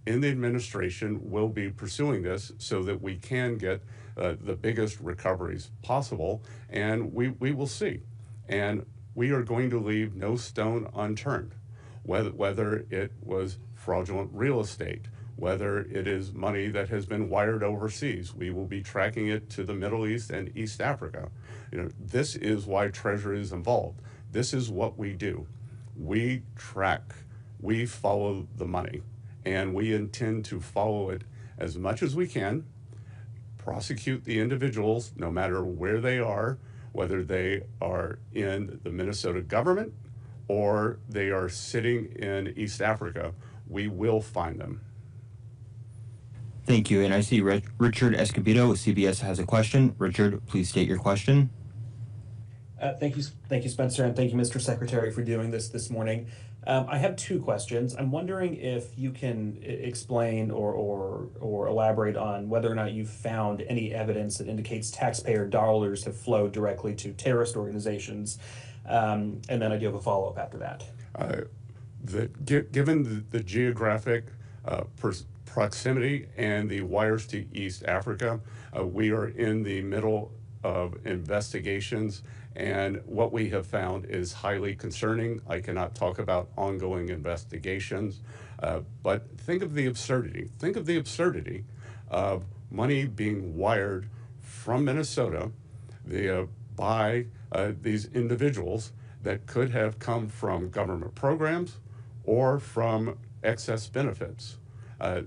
in the administration will be pursuing this so that we can get the biggest recoveries possible, and we will see. And we are going to leave no stone unturned, whether it was fraudulent real estate, whether it is money that has been wired overseas. We will be tracking it to the Middle East and East Africa. This is why Treasury is involved. This is what we do. We track, we follow the money, and we intend to follow it as much as we can, prosecute the individuals no matter where they are, whether they are in the Minnesota government or they are sitting in East Africa. We will find them. Thank you. And I see Richard Escobedo with CBS has a question. Richard, please state your question. Thank you, Spencer, and thank you, Mr. Secretary, for doing this morning. I have two questions. I'm wondering if you can explain or elaborate on whether or not you've found any evidence that indicates taxpayer dollars have flowed directly to terrorist organizations, and then I do have a follow-up after that. Given the geographic proximity and the wires to East Africa, we are in the middle of investigations, and what we have found is highly concerning. I cannot talk about ongoing investigations, but think of the absurdity. Think of the absurdity of money being wired from Minnesota by these individuals that could have come from government programs or from excess benefits.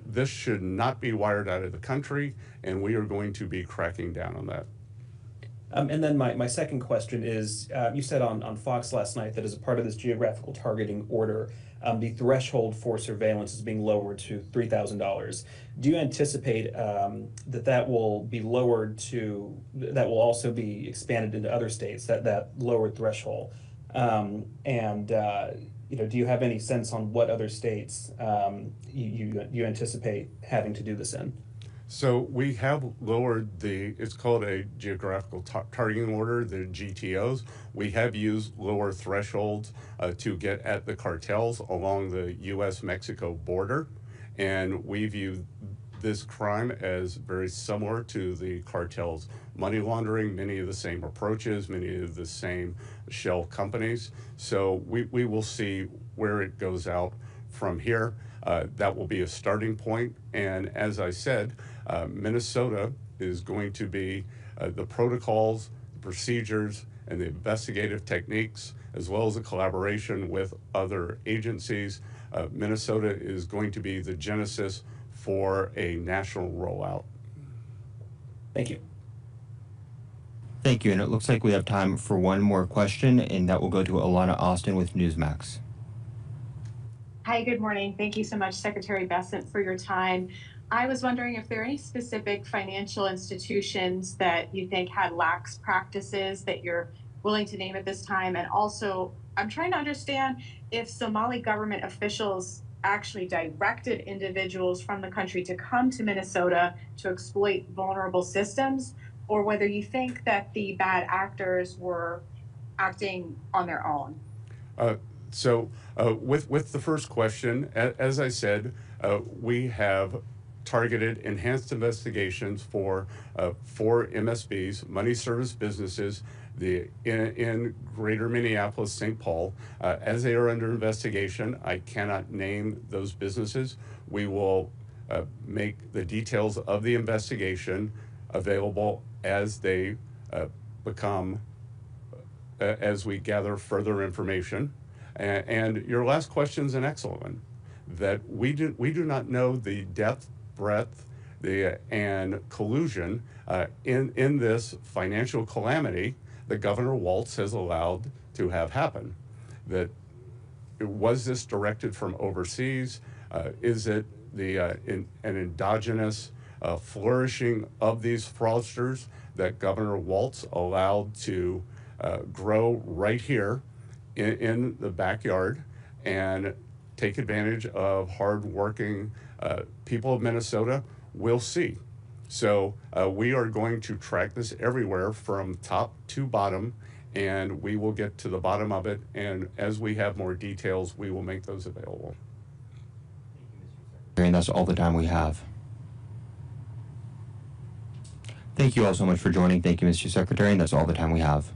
This should not be wired out of the country, and we are going to be cracking down on that. And then my second question is, you said on Fox last night that as a part of this geographical targeting order, the threshold for surveillance is being lowered to $3,000. Do you anticipate that will be lowered that will also be expanded into other states, that lowered threshold? Do you have any sense on what other states you anticipate having to do this in? So we have lowered it's called a geographical targeting order, the GTOs. We have used lower thresholds to get at the cartels along the U.S.-Mexico border, and we view this crime as very similar to the cartels' money laundering, many of the same approaches, many of the same shell companies. So we will see where it goes out from here. That will be a starting point, and as I said, Minnesota is going to be the protocols, the procedures, and the investigative techniques, as well as the collaboration with other agencies. Minnesota is going to be the genesis for a national rollout. Thank you. Thank you. And it looks like we have time for one more question, and that will go to Alana Austin with Newsmax. Hi, good morning. Thank you so much, Secretary Bessent, for your time. I was wondering if there are any specific financial institutions that you think had lax practices that you're willing to name at this time. And also, I'm trying to understand if Somali government officials actually directed individuals from the country to come to Minnesota to exploit vulnerable systems, or whether you think that the bad actors were acting on their own. So with the first question, as I said, we have targeted enhanced investigations for MSBs, money service businesses, in greater Minneapolis, St. Paul. As they are under investigation, I cannot name those businesses. We will make the details of the investigation available as they as we gather further information. And your last question is an excellent one, that we do not know the depth, breadth, and collusion in this financial calamity that Governor Walz has allowed to have happen. That was this directed from overseas? Is it an endogenous flourishing of these fraudsters that Governor Walz allowed to grow right here in the backyard and take advantage of hardworking people of Minnesota? We'll see. So we are going to track this everywhere from top to bottom, and we will get to the bottom of it. And as we have more details, we will make those available. Thank you, Mr. Secretary. And that's all the time we have. Thank you all so much for joining. Thank you, Mr. Secretary, and that's all the time we have.